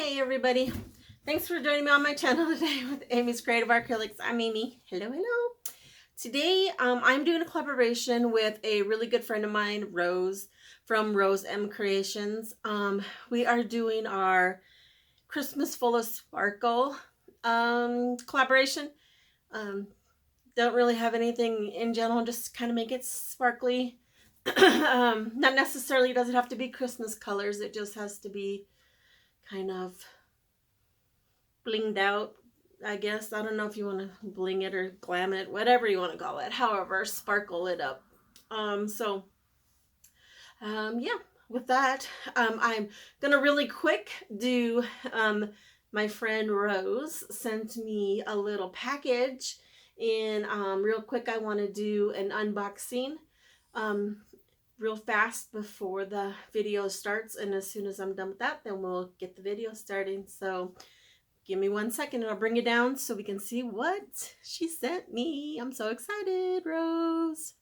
Hey everybody, thanks for joining me on my channel today with AmysCreativeAcrylics. I'm Amy. Hello. Today I'm doing a collaboration with a really good friend of mine, Rose, from RoseM Creations. We are doing our Christmas Full of Sparkle collaboration. Don't really have anything in general, just kind of make it sparkly. Not necessarily does it have to be Christmas colors, it just has to be kind of blinged out, I guess. I don't know if you want to bling it or glam it, whatever you want to call it. However, sparkle it up. Yeah, with that, I'm gonna really quick do, my friend Rose sent me a little package, and real quick I want to do an unboxing real fast before the video starts, and as soon as I'm done with that, then we'll get the video starting. So give me 1 second and I'll bring it down so we can see what she sent me. I'm so excited, Rose.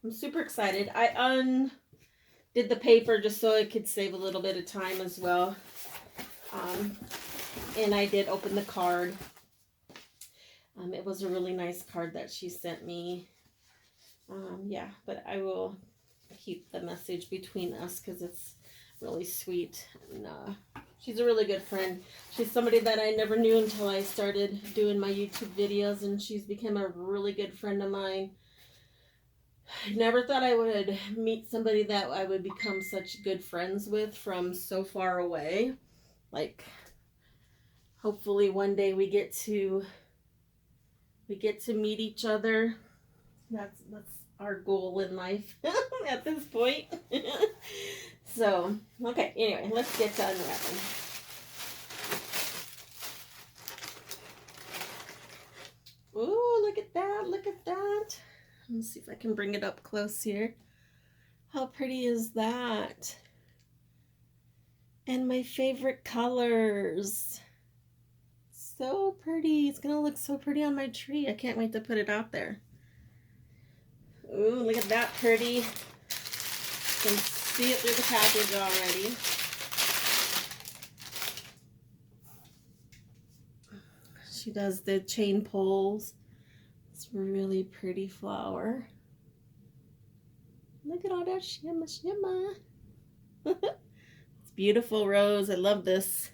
I'm super excited. I undid the paper just so I could save a little bit of time as well. And I did open the card. It was a really nice card that she sent me. Yeah, but I will keep the message between us because it's really sweet. And she's a really good friend. She's somebody that I never knew until I started doing my YouTube videos, and she's become a really good friend of mine. I never thought I would meet somebody that I would become such good friends with from so far away. Like, hopefully one day we get to meet each other. That's our goal in life at this point. So, okay, anyway, let's get to unwrapping. Ooh, look at that, look at that. Let me see if I can bring it up close here. How pretty is that? And my favorite colors. So pretty. It's gonna look so pretty on my tree. I can't wait to put it out there. Ooh, look at that pretty. You can see it through the package already. She does the chain pulls. It's a really pretty flower. Look at all that shimmer. It's beautiful, Rose. I love this.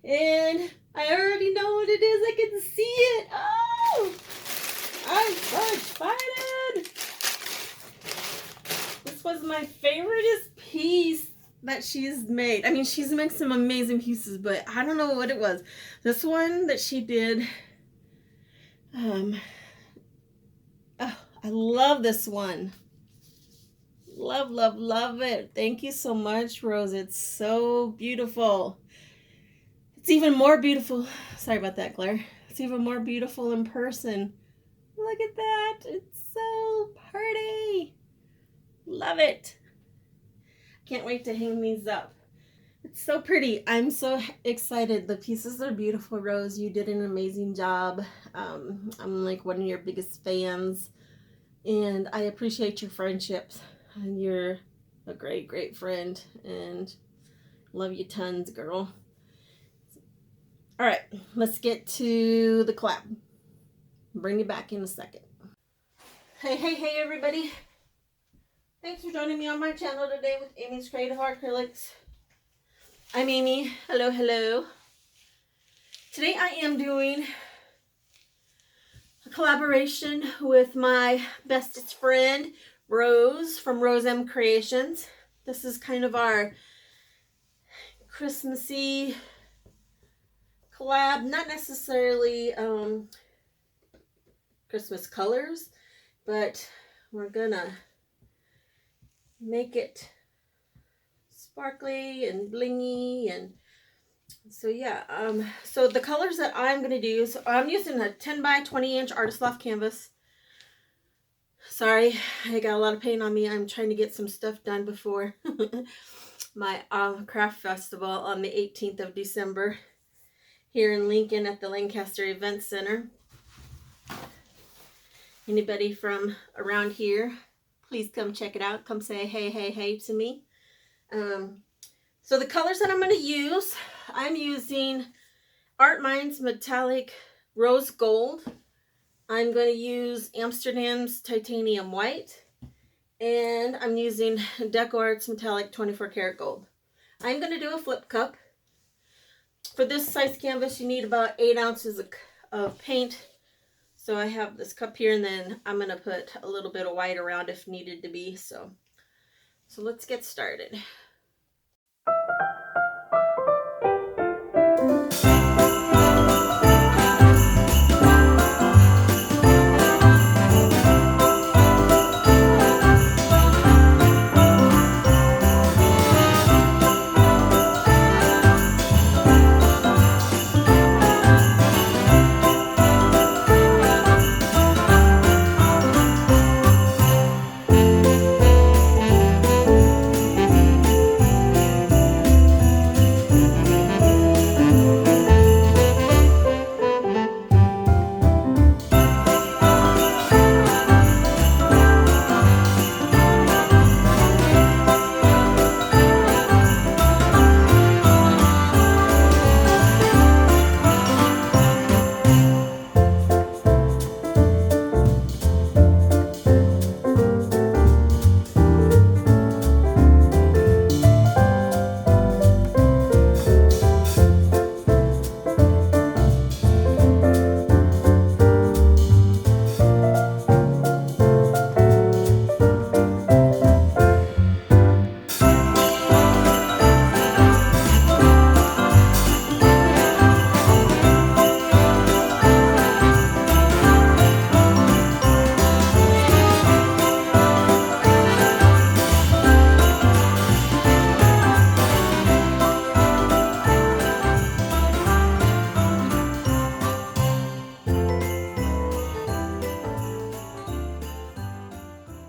And I already know what it is. I can see it. Oh! I'm so excited. This was my favoriteest piece that she's made. I mean, she's made some amazing pieces, but I don't know what it was. This one that she did, oh, I love this one. Love it. Thank you so much, Rose. It's so beautiful. It's even more beautiful. Sorry about that, glare. It's even more beautiful in person. Look at that. It's so pretty. Love it. Can't wait to hang these up. It's so pretty. I'm so excited. The pieces are beautiful, Rose. You did an amazing job. I'm like one of your biggest fans, and I appreciate your friendships. And you're a great friend, and love you tons, girl. All right, let's get to the collab. Bring you back in a second. Hey everybody. Thanks for joining me on my channel today with AmysCreativeAcrylics. I'm Amy. Hello. Today I am doing a collaboration with my bestest friend, Rose from RoseM Creations. This is kind of our Christmassy collab. Not necessarily Christmas colors, but we're gonna make it sparkly and blingy, and so yeah. So the colors that I'm gonna do, so I'm using a 10 by 20 inch Artist Loft canvas. Sorry, I got a lot of paint on me. I'm trying to get some stuff done before my craft festival on the 18th of December here in Lincoln at the Lancaster Event Center. Anybody from around here, please come check it out. Come say hey to me. So the colors that I'm going to use, I'm using Artminds Metallic Rose Gold. I'm going to use Amsterdam's Titanium White. And I'm using Decoart's Metallic 24 karat Gold. I'm going to do a flip cup. For this size canvas, you need about 8 ounces of paint. So I have this cup here, and then I'm going to put a little bit of white around if needed to be. So let's get started.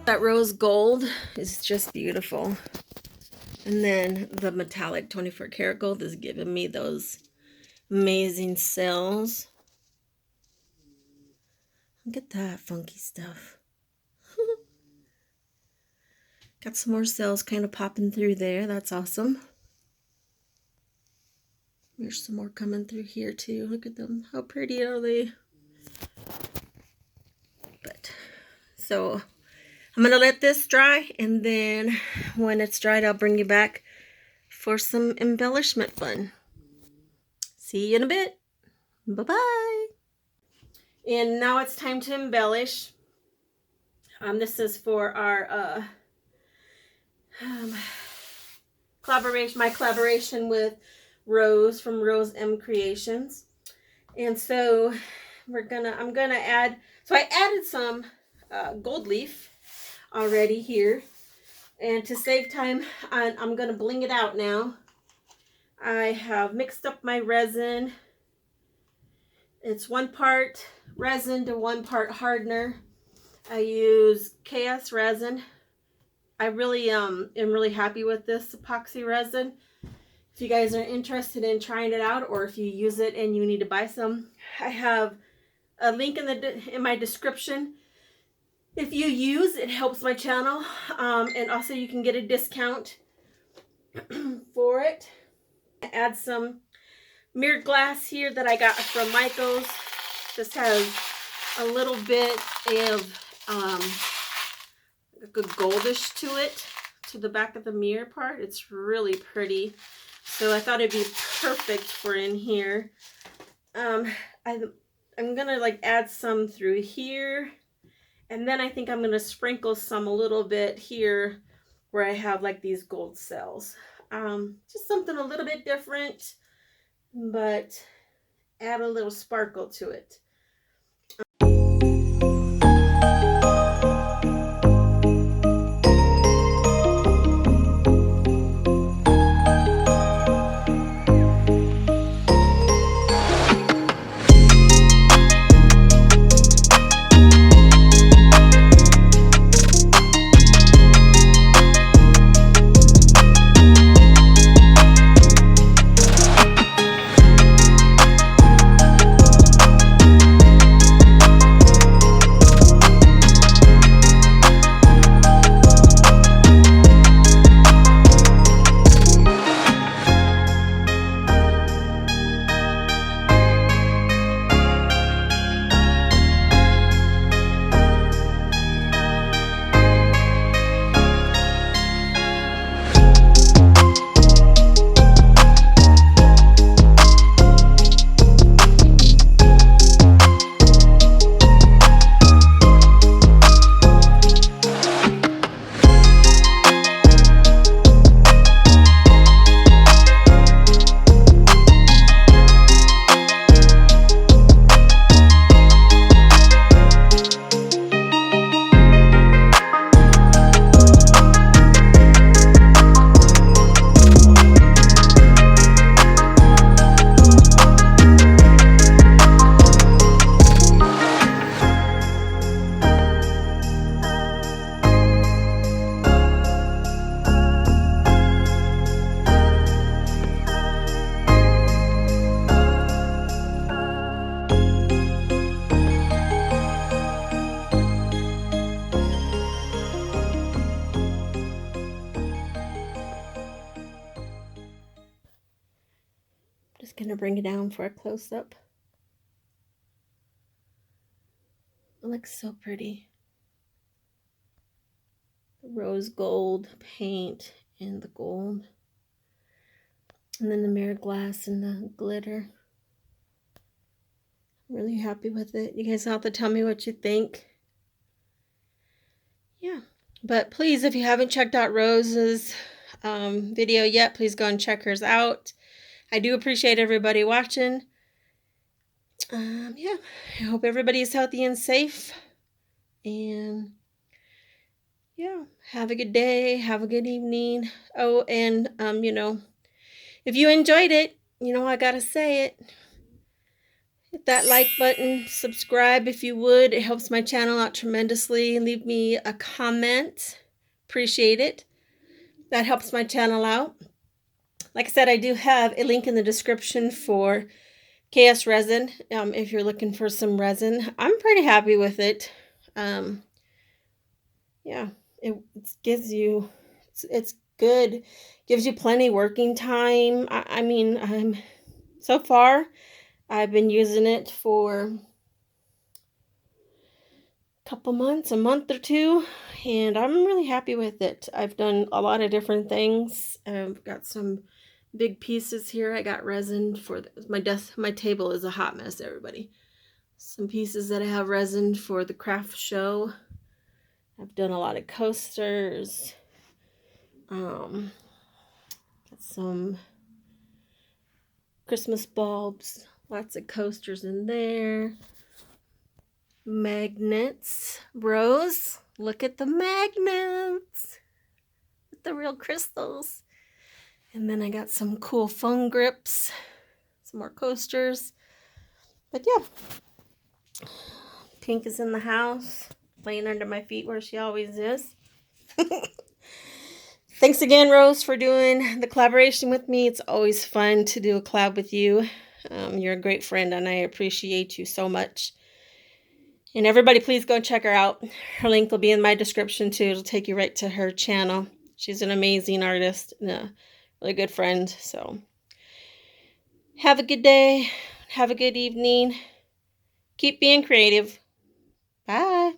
That rose gold is just beautiful. And then the metallic 24 karat gold is giving me those amazing cells. Look at that funky stuff. Got some more cells kind of popping through there. That's awesome. There's some more coming through here too. Look at them. How pretty are they? So I'm going to let this dry, and then when it's dried, I'll bring you back for some embellishment fun. See you in a bit. Bye-bye. And now it's time to embellish. This is for our my collaboration with Rose from RoseM Creations. And so I'm gonna add, so I added some gold leaf already here, and to save time, I'm gonna bling it out now. I have mixed up my resin. It's 1 part resin to 1 part hardener. I use KS resin. I really am really happy with this epoxy resin. If you guys are interested in trying it out, or if you use it and you need to buy some, I have a link in my description. If you use it, helps my channel, and also you can get a discount for it. Add some mirrored glass here that I got from Michael's. This has a little bit of like a goldish to it, to the back of the mirror part. It's really pretty, so I thought it'd be perfect for in here. I'm gonna like add some through here, and then I think I'm gonna sprinkle some a little bit here where I have like these gold cells. Just something a little bit different, but add a little sparkle to it. going to bring it down for a close-up. It looks so pretty. The rose gold paint and the gold. And then the mirror glass and the glitter. I'm really happy with it. You guys have to tell me what you think. Yeah. But please, if you haven't checked out Rose's video yet, please go and check hers out. I do appreciate everybody watching. Yeah, I hope everybody is healthy and safe. And yeah, have a good day. Have a good evening. Oh, and you know, if you enjoyed it, you know, I gotta say it. Hit that like button, subscribe if you would. It helps my channel out tremendously. Leave me a comment. Appreciate it. That helps my channel out. Like I said, I do have a link in the description for KS Resin. If you're looking for some resin, I'm pretty happy with it. Yeah, it gives you, it's good. Gives you plenty working time. I mean, so far, I've been using it for a couple months, a month or two, and I'm really happy with it. I've done a lot of different things. I've got some big pieces here. I got resin for my desk. My table is a hot mess, everybody. Some pieces that I have resin for the craft show. I've done a lot of coasters. Got some Christmas bulbs. Lots of coasters in there. Magnets. Rose, look at the magnets. With the real crystals. And then I got some cool foam grips. Some more coasters. But yeah. Pink is in the house. Laying under my feet where she always is. Thanks again, Rose, for doing the collaboration with me. It's always fun to do a collab with you. You're a great friend, and I appreciate you so much. And everybody, please go check her out. Her link will be in my description, too. It'll take you right to her channel. She's an amazing artist and a really good friend. So have a good day. Have a good evening. Keep being creative. Bye.